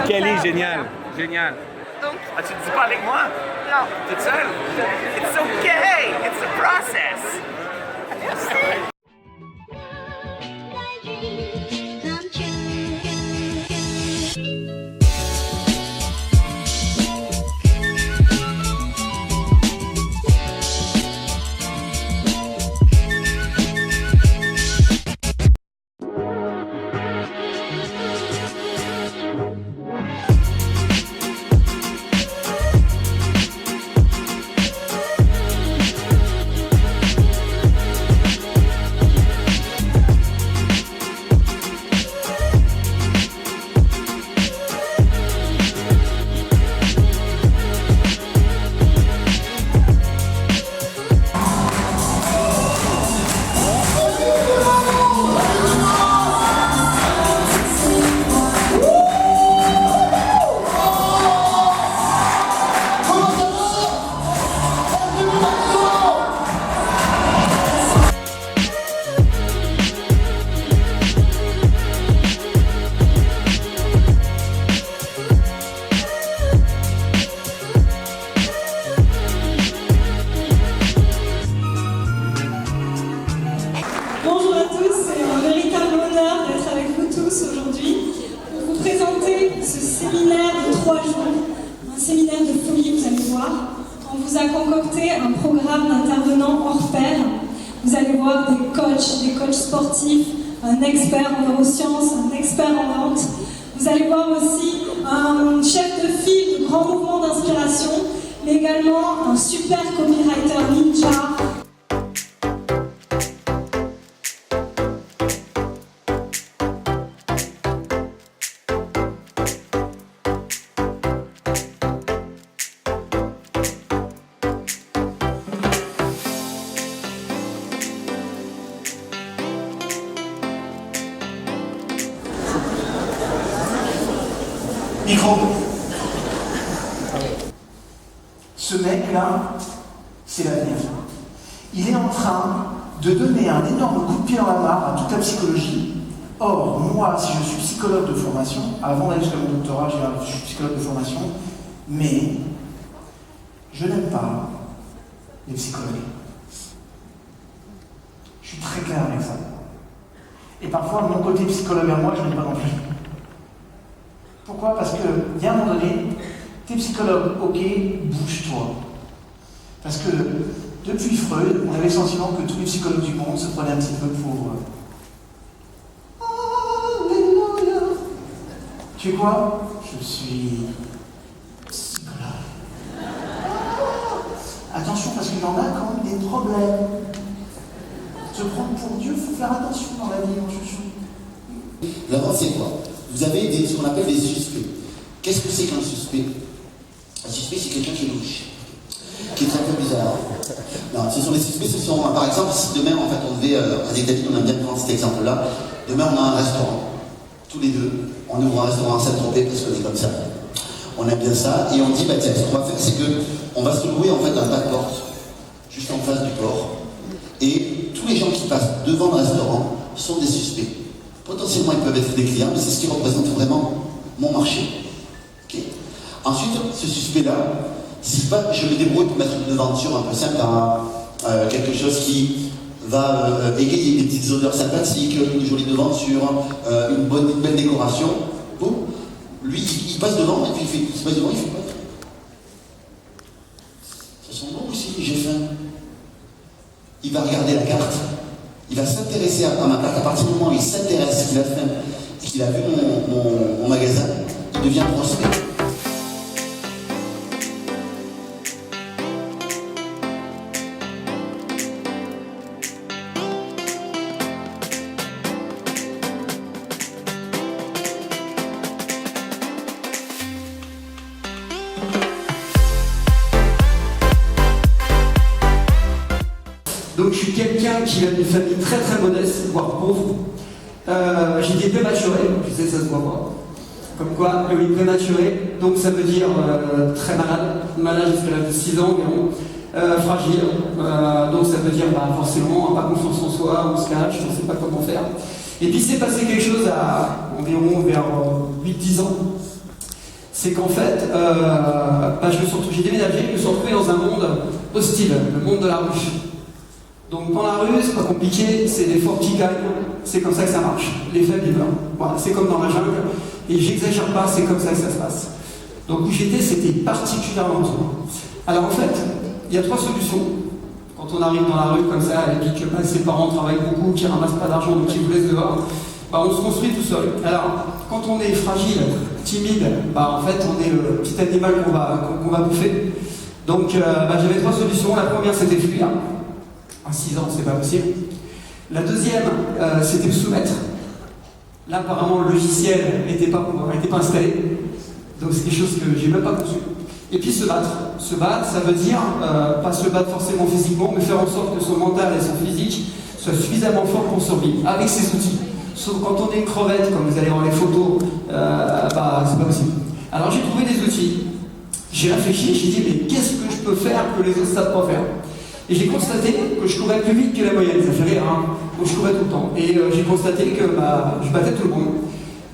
Kelly, génial, génial. Donc, Ah, tu pas avec moi? non. Toute seule? It's okay, it's a process. Merci. Bonjour à tous, c'est un véritable honneur d'être avec vous tous aujourd'hui pour vous présenter ce séminaire de 3 jours, un séminaire de folie, vous allez voir. On vous a concocté un programme d'intervenants hors pair. Vous allez voir des coachs sportifs, un expert en neurosciences, un expert en vente. Vous allez voir aussi un chef de file de grands mouvements d'inspiration, mais également un super copywriter ninja. Micro. Ce mec-là, c'est l'avenir. Il est en train de donner un énorme coup de pied dans la mare à toute la psychologie. Or, moi, si je suis psychologue de formation, avant d'aller jusqu'à mon doctorat, je suis psychologue de formation, mais je n'aime pas les psychologues. Je suis très clair avec ça. Et parfois, mon côté psychologue à moi, je n'aime pas non plus. Pourquoi? Parce qu'il y a un moment donné, t'es psychologue, ok, bouge-toi. Parce que depuis Freud, on avait le sentiment que tous les psychologues du monde se prenaient un petit peu pour... Alléluia. Tu es quoi? Je suis psychologue. Attention, parce qu'il y en a quand même des problèmes. Se prendre pour Dieu, il faut faire attention dans la vie, mon chouchou. La vente, c'est quoi? Vous avez ce qu'on appelle des suspects. Qu'est-ce que c'est qu'un suspect? Un suspect, c'est quelqu'un qui est louche, qui est très peu bizarre. Non, ce sont les suspects, ce sont, par exemple, si demain, en fait, on devait, avec David, on aime bien prendre cet exemple-là, demain, on a un restaurant, tous les deux, on ouvre un restaurant à Saint-Tropez, parce qu'on est comme ça. On aime bien ça, et on dit, bah tiens, ce qu'on va faire, c'est qu'on va se louer, en fait, un pas de porte, juste en face du port, et tous les gens qui passent devant le restaurant sont des suspects. Potentiellement, ils peuvent être des clients, mais c'est ce qui représente vraiment mon marché. Okay. Ensuite, ce suspect-là, si pas, je me débrouille pour mettre une devanture un peu simple à quelque chose qui va égayer des petites odeurs sympathiques, une jolie devanture, une belle décoration. Boum, lui, il passe devant, et puis il se passe devant, il fait quoi? Ça sent bon aussi, j'ai faim. Il va regarder la carte. Il va s'intéresser à ma carte. À partir du moment où il s'intéresse, qu'il a faim, qu'il a vu mon magasin, il devient prospect. Donc je suis quelqu'un qui vient d'une famille très très modeste, voire pauvre. J'ai été prématuré, je sais que ça se voit pas. Comme quoi, oui, prématuré, donc ça veut dire très malade jusqu'à l'âge de 6 ans environ, fragile, donc ça veut dire forcément pas confiance en soi, on se cache, on ne sait pas comment faire. Et puis c'est passé quelque chose à environ vers 8-10 ans. c'est qu'en fait, j'ai déménagé, je me suis retrouvé dans un monde hostile, le monde de la rue. Donc dans la rue, c'est pas compliqué, c'est les forts qui gagnent, c'est comme ça que ça marche. Les faibles, ils meurent. Voilà, c'est comme dans la jungle, et j'exagère pas, c'est comme ça que ça se passe. Donc où j'étais, c'était particulièrement dur. Alors en fait, il y a 3 solutions. Quand on arrive dans la rue comme ça, et puis que ses parents travaillent beaucoup, qui ramassent pas d'argent, donc ils vous laissent dehors, on se construit tout seul. Alors, quand on est fragile, timide, en fait, on est le petit animal qu'on va bouffer. Donc, j'avais 3 solutions. La première, c'était fuir. À 6 ans, c'est pas possible. La deuxième, c'était me soumettre. Là, apparemment, le logiciel n'était pas installé. Donc, c'est quelque chose que j'ai même pas conçu. Et puis, se battre. Se battre, ça veut dire, pas se battre forcément physiquement, mais faire en sorte que son mental et son physique soient suffisamment forts pour survivre, avec ses outils. Sauf quand on est une crevette, comme vous allez voir les photos, c'est pas possible. Alors j'ai trouvé des outils, j'ai réfléchi, j'ai dit mais qu'est-ce que je peux faire que les autres savent pas faire? Et j'ai constaté que je courais plus vite que la moyenne, ça fait rire, hein. Donc je courais tout le temps. Et j'ai constaté que je battais tout le monde.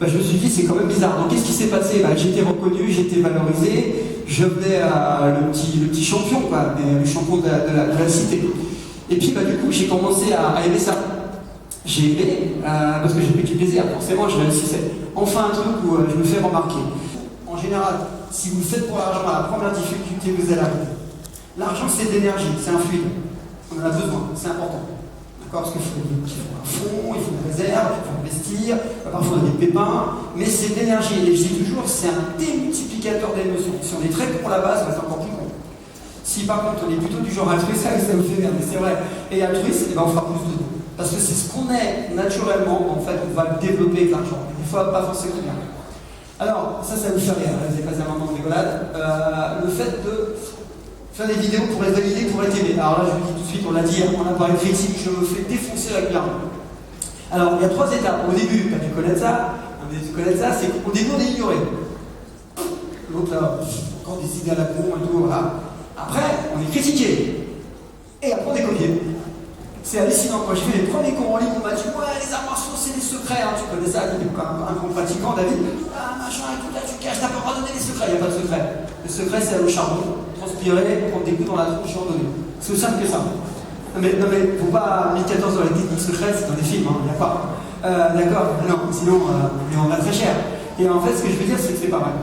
Je me suis dit c'est quand même bizarre. Donc qu'est-ce qui s'est passé? J'étais reconnu, j'étais valorisé, je venais le petit champion, le champion de la cité. Et puis du coup j'ai commencé à aimer ça. J'ai aimé, parce que j'ai pris du plaisir, forcément je réussissais. Enfin un truc où je me fais remarquer. En général, si vous le faites pour l'argent, la première difficulté vous allez arriver. L'argent c'est de l'énergie, c'est un fluide. On en a besoin, c'est important. D'accord? Parce qu'il faut un fonds, il faut une réserve, il faut investir, parfois on a des pépins, mais c'est de l'énergie. Et je dis toujours, c'est un démultiplicateur d'émotions. Si on est très con à la base, c'est encore plus con. Si par contre on est plutôt du genre altruiste, ça vous fait rire, mais c'est vrai. Et altruiste, on fera plus de. Parce que c'est ce qu'on est naturellement, en fait, on va le développer avec l'argent. Des fois, pas forcément bien. Alors, ça vous fait rire, vous avez passé un moment de rigolade. Le fait de faire des vidéos pour être validé, pour être aimé. Alors là, je vous dis tout de suite, on l'a dit, on a parlé critique, je me fais défoncer régulièrement. Alors, il y a 3 étapes. Au début, tu connais ça, c'est qu'au début, on est ignoré. L'autre là, encore des idées à la con et tout, voilà. Après, on est critiqué. Et après, on est copié. C'est hallucinant. Quand j'ai fait les premiers cours en ligne, on m'a dit ouais, les arts martiaux c'est des secrets, hein. Tu connais ça, il est quand même un grand pratiquant, David. Machin et tout, là tu caches, t'as pas le droit de donner les secrets, il n'y a pas de secret. Le secret c'est aller au charbon, transpirer, prendre des coups dans la tronche et en donner. C'est aussi simple que ça. Non mais faut pas 1014 dans les techniques secrètes, c'est dans les films, il n'y a pas. D'accord? Non, sinon on va très cher. Et en fait ce que je veux dire c'est que c'est pas mal.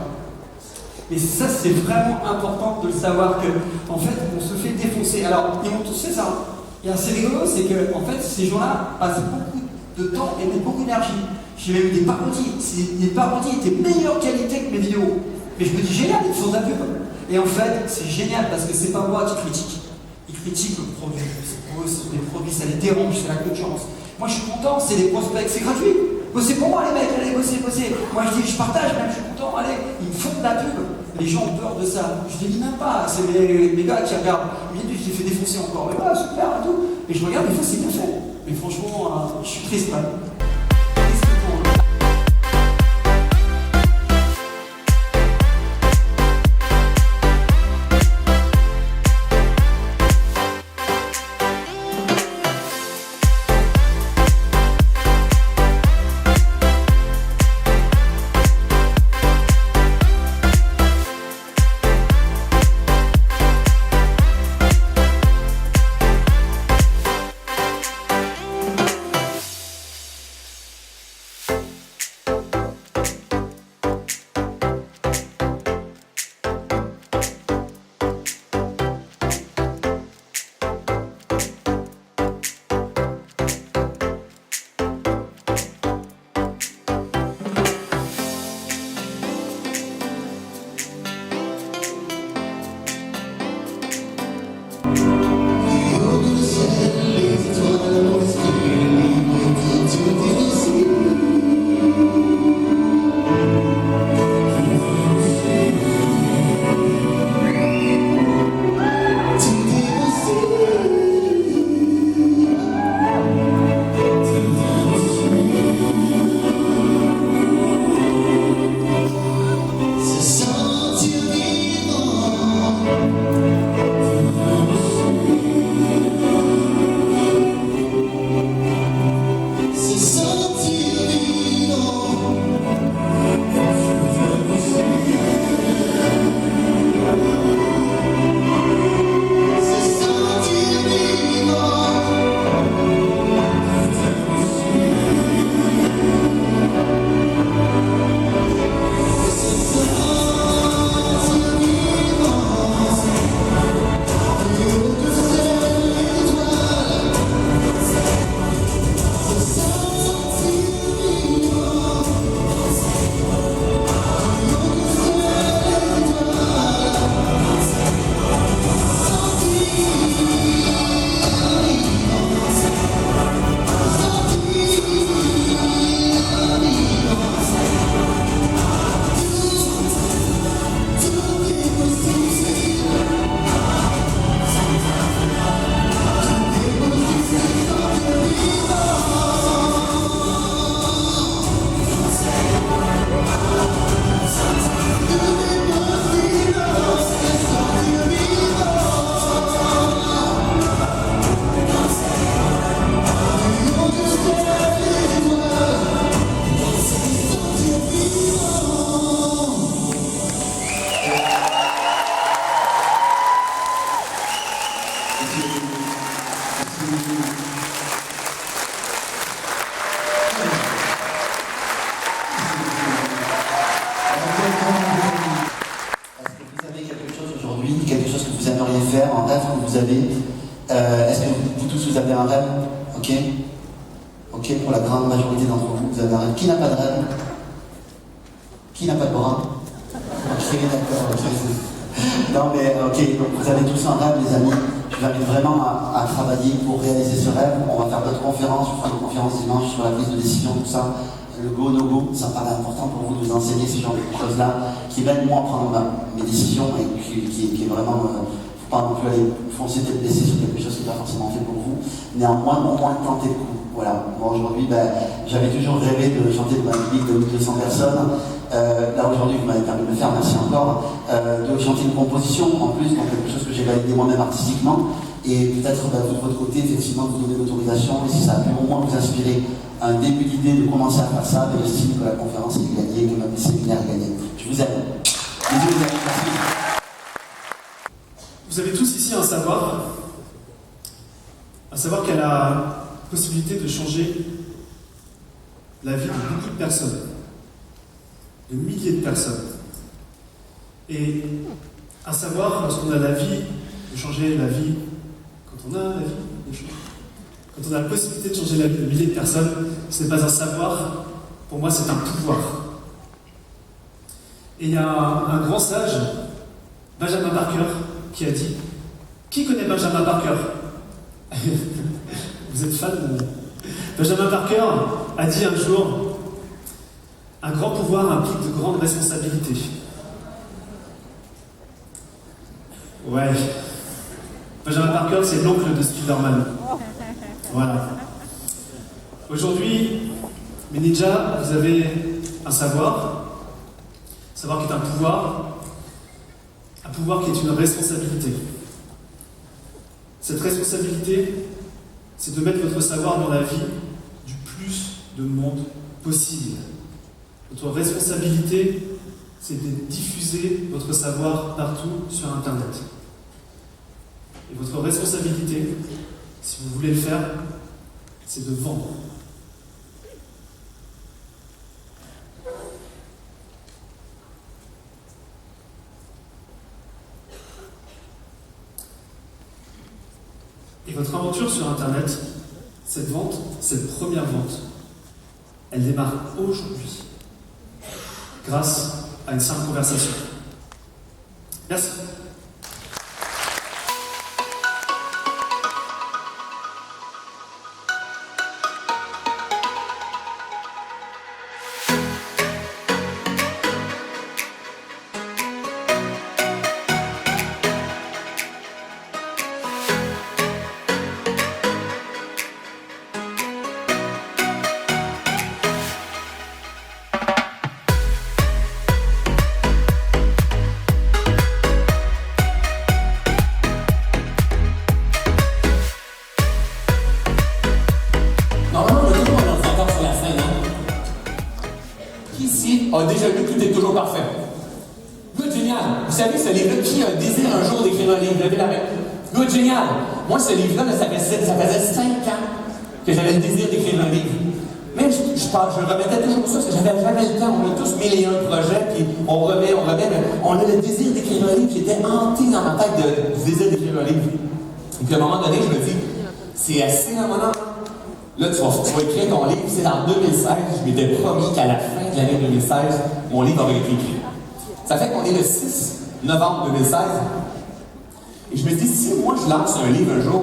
Et ça c'est vraiment important de le savoir que en fait on se fait défoncer. Alors ils m'ont tous fait ça. Et assez rigolo, c'est que en fait, ces gens-là passent beaucoup de temps et mettent beaucoup d'énergie. J'ai même eu des parodies. Les parodies étaient de meilleure qualité que mes vidéos. Mais je me dis, génial, ils font de la pub. Et en fait, c'est génial parce que c'est pas moi qui critique. Ils critiquent le produit. Pour eux, c'est des produits, ça les dérange, c'est la concurrence. Moi, je suis content, c'est des prospects, c'est gratuit. Bossez pour moi, les mecs, allez, bossez. Moi, je dis, je partage, même, je suis content, allez. Ils me font de la pub. Les gens ont peur de ça. Je les dis même pas. C'est mes gars qui regardent. Ils me disent, je t'ai fait défoncer encore. Mais voilà, super et tout. Et je regarde, des fois, c'est bien fait. Mais franchement, je suis triste, man. avez. Est-ce que vous tous, vous avez un rêve? Ok? Ok, pour la grande majorité d'entre vous, vous avez un rêve. Qui n'a pas de rêve? Qui n'a pas de bras? Ok, d'accord, ok. Non mais ok, donc vous avez tous un rêve, les amis. Je vous invite vraiment à travailler pour réaliser ce rêve. On va faire d'autres conférences, je ferai une conférence dimanche sur la prise de décision, tout ça. Le go, no go, ça me paraît important pour vous de vous enseigner ce genre de choses-là, qui m'aident moi à prendre mes décisions et qui est vraiment, faut pas non plus aller foncer tête baissée sur quelque chose qui n'est pas forcément fait pour vous. Néanmoins, au moins tenter le coup. Voilà. Moi aujourd'hui, j'avais toujours rêvé de chanter devant un public de 1200 personnes. Là aujourd'hui, vous m'avez permis de le faire, merci encore. De chanter une composition en plus, donc quelque chose que j'ai validé moi-même artistiquement. Et peut-être vous de votre côté, effectivement, vous donner l'autorisation. Et si ça a pu au moins vous inspirer un début d'idée de commencer à faire ça, j'estime que la conférence est gagnée, que même le séminaire est gagné. Je vous aime. Bisous, les amis, merci. Vous avez tous ici un savoir qui a la possibilité de changer la vie de beaucoup de personnes, de milliers de personnes. Et un savoir, lorsqu'on a la vie, de changer la vie, quand on a la vie, de changer. Quand on a la possibilité de changer la vie de milliers de personnes, ce n'est pas un savoir, pour moi c'est un pouvoir. Et il y a un grand sage, Benjamin Parker, qui a dit, qui connaît Benjamin Parker? Vous êtes fan de... Benjamin Parker a dit un jour, un grand pouvoir implique de grandes responsabilités. Ouais. Benjamin Parker, c'est l'oncle de Spider-Man. Voilà. Aujourd'hui, mes ninjas, vous avez un savoir qui est un pouvoir qui est une responsabilité. Cette responsabilité, c'est de mettre votre savoir dans la vie du plus de monde possible. Votre responsabilité, c'est de diffuser votre savoir partout sur Internet. Et votre responsabilité, si vous voulez le faire, c'est de vendre. Et votre aventure sur Internet, cette vente, cette première vente, elle démarre aujourd'hui, grâce à une simple conversation. Merci. A déjà lu Tout est toujours parfait. Good, génial. Vous savez, ce livre-là, qui a désiré un jour d'écrire un livre? Levez la main. Good, génial. Moi, ce livre-là, ça faisait 5 ans que j'avais le désir d'écrire un livre. Mais je remettais toujours ça, parce que j'avais jamais le temps. On a tous 1001 projets, puis on remet, mais on a le désir d'écrire un livre. J'étais hanté dans ma tête du désir d'écrire un livre. Et puis à un moment donné, je me dis, c'est assez à mon âge. Là, tu vas écrire ton livre, c'est en 2016. Je m'étais promis qu'à la fin de l'année 2016, mon livre aurait été écrit. Ça fait qu'on est le 6 novembre 2016. Et je me dis, si moi je lance un livre un jour,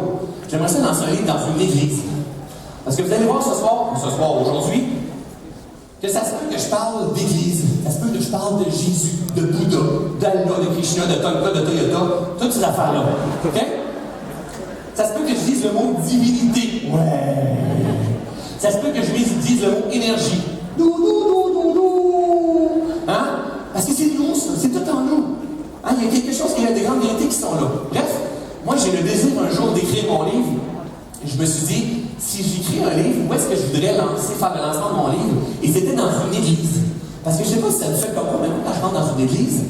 j'aimerais ça lancer un livre dans une église. Parce que vous allez voir ce soir, aujourd'hui, que ça se peut que je parle d'église, ça se peut que je parle de Jésus, de Bouddha, d'Allah, de Krishna, de Tonka, de Toyota, toutes ces affaires-là. OK? Ça se peut que je dise le mot divinité. Ouais. Ça se peut que je dise le mot énergie. Hein? Parce que c'est nous, c'est tout en nous. Hein? Il y a quelque chose, il y a des grandes vérités qui sont là. Bref, moi j'ai le désir un jour d'écrire mon livre. Et je me suis dit, si j'écris un livre, où est-ce que je voudrais faire le lancement de mon livre? Et c'était dans une église. Parce que je ne sais pas si ça me fait comme moi, mais quand je rentre dans une église,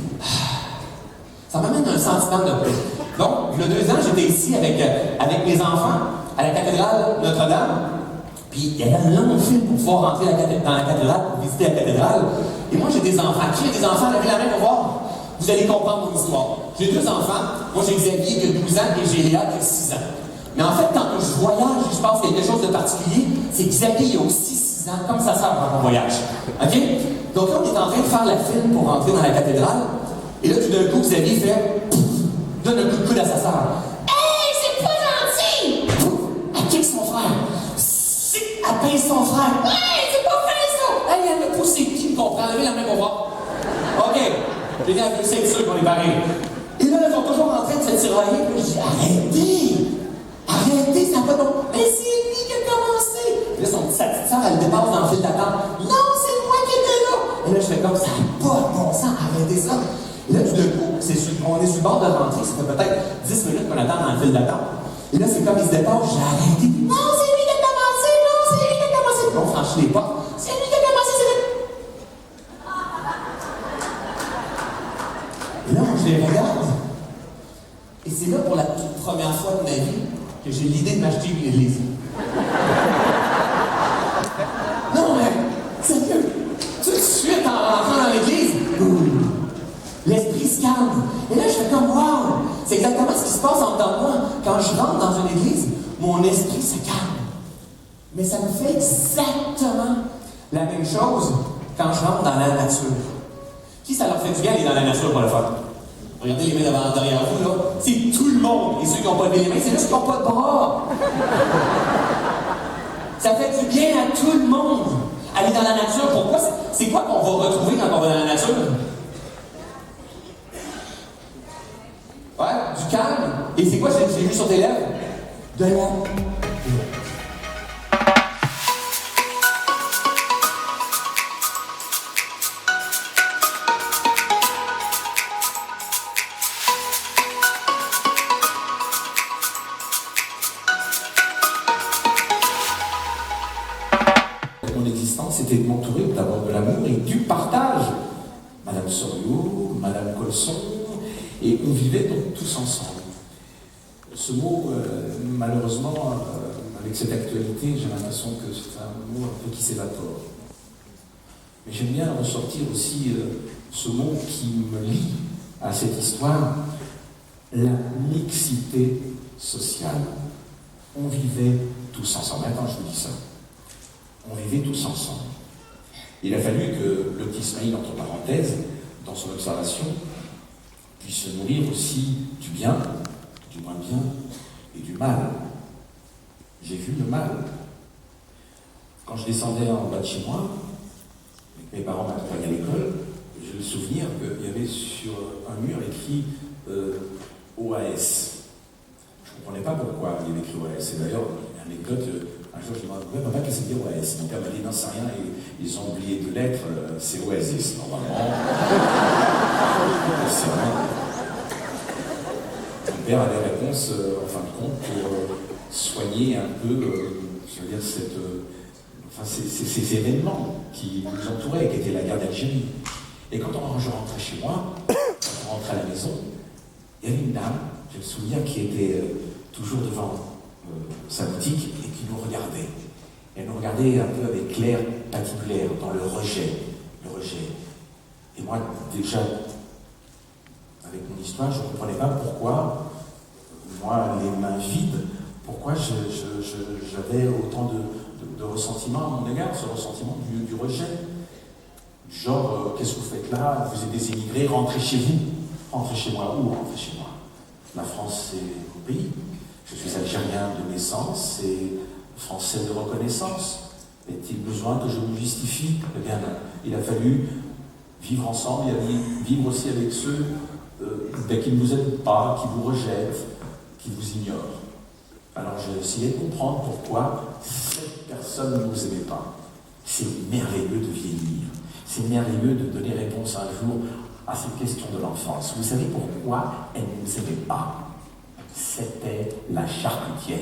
ça m'amène un sentiment de paix. Donc, il y a 2 ans, j'étais ici avec mes enfants à la cathédrale Notre-Dame. Puis il y avait un long fil pour pouvoir rentrer dans la cathédrale, pour visiter la cathédrale. Et moi, j'ai des enfants. Qui a des enfants? Levez la main pour voir. vous allez comprendre mon histoire. J'ai 2 enfants. Moi, j'ai Xavier qui a 12 ans et j'ai Léa qui a 6 ans. Mais en fait, quand je voyage et je passe quelque chose de particulier, c'est que Xavier il a aussi 6 ans, comme sa sœur quand on voyage. OK? Donc là, on est en train de faire la file pour rentrer dans la cathédrale. Et là, tout d'un coup, Xavier fait pouf, donne un coup de coude à sa sœur. Hey, c'est pas gentil! Pouf, elle kick son frère. Elle pince son frère. Hey, c'est pas fait ça! Hey, elle me pousse, c'est qui me comprend? Levez la main pour voir. OK. J'ai dit à vous, c'est sûr qu'on est pareil. Et là, ils sont toujours en train de se tirailler. Puis je dis, arrêtez! Arrêtez, ça va pas donc. Mais c'est lui qui a commencé! Puis là, sa petite sœur, elle dépasse dans le fil d'attente. Non, c'est moi qui étais là! Et là, je fais comme ça, pas de bon sang, arrêtez ça! Et là, tout d'un coup, on est sur le bord de rentrer, ça fait peut-être 10 minutes qu'on attend dans le fil d'attente. Et là, c'est comme il se dépasse, j'ai arrêté. Non, c'est lui qui a commencé! Non, c'est lui qui a commencé! Puis on franchit les portes. C'est lui qui a commencé, c'est lui! Et là, je les regarde. Et c'est là, pour la toute première fois de ma vie, que j'ai l'idée de m'acheter une église. Non, mais, sérieux, tout de suite, en rentrant dans l'église, l'esprit se calme. Et là, je fais comme, wow! C'est exactement ce qui se passe en dedans de moi. Quand je rentre dans une église, mon esprit se calme. Mais ça me fait exactement la même chose quand je rentre dans la nature. Qui ça leur fait du bien aller dans la nature pour le fun? Regardez les mains derrière vous, là. C'est tout le monde. Et ceux qui n'ont pas levé les mains, c'est juste qu'ils n'ont pas de bras. Ça fait du bien à tout le monde. Aller dans la nature, pourquoi? C'est quoi qu'on va retrouver quand on va dans la nature? Ouais, du calme. Et c'est quoi j'ai vu sur tes lèvres? De la... C'était de m'entourer d'abord de l'amour et du partage. Madame Soriot, Madame Colson, et on vivait donc tous ensemble. Ce mot, malheureusement, avec cette actualité, j'ai l'impression que c'est un mot un peu qui s'évapore. Mais j'aime bien ressortir aussi ce mot qui me lie à cette histoire, la mixité sociale. On vivait tous ensemble. Maintenant, je vous dis ça. On vivait tous ensemble. Il a fallu que le petit Ismaïl, entre parenthèses, dans son observation, puisse se nourrir aussi du bien, du moins bien et du mal. J'ai vu le mal. Quand je descendais en bas de chez moi, et que mes parents m'accompagnaient à l'école, j'ai le souvenir qu'il y avait sur un mur écrit OAS. Je ne comprenais pas pourquoi il y avait écrit OAS. Et d'ailleurs, une anecdote, un jour, je me disais, papa, qu'est-ce que c'est OAS? Mon père m'a dit, non, c'est rien, ils ont oublié 2 lettres, c'est Oasis, normalement. C'est vrai. Mon père a des réponses, en fin de compte, pour soigner un peu, je veux dire, ces événements qui nous entouraient, qui étaient la guerre d'Algérie. Et quand je rentrais chez moi, quand on rentrait à la maison, il y avait une dame, j'ai le souvenir, qui était toujours devant sa boutique et qui nous regardait. Elle nous regardait un peu avec l'air patibulaire, dans le rejet. Et moi, déjà, avec mon histoire, je ne comprenais pas pourquoi, moi, les mains vides, pourquoi j'avais autant de ressentiment à mon égard, ce ressentiment du rejet. Genre, qu'est-ce que vous faites là? Vous êtes des immigrés, rentrez chez vous. Rentrez chez moi. Où rentrez chez moi? La France, c'est mon pays. Je suis algérien de naissance et français de reconnaissance. Est-il besoin que je me justifie? Eh bien, il a fallu vivre ensemble et vivre aussi avec ceux qui ne vous aiment pas, qui vous rejettent, qui vous ignorent. Alors j'ai essayé de comprendre pourquoi cette personne ne vous aimait pas. C'est merveilleux de vieillir. C'est merveilleux de donner réponse un jour à cette question de l'enfance. Vous savez pourquoi elle ne nous aimait pas? C'était la charcutière.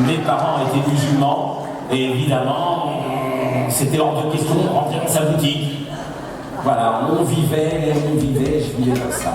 Mes parents étaient musulmans et évidemment, c'était hors de question de rentrer dans sa boutique. Voilà, on vivait, je vivais comme ça.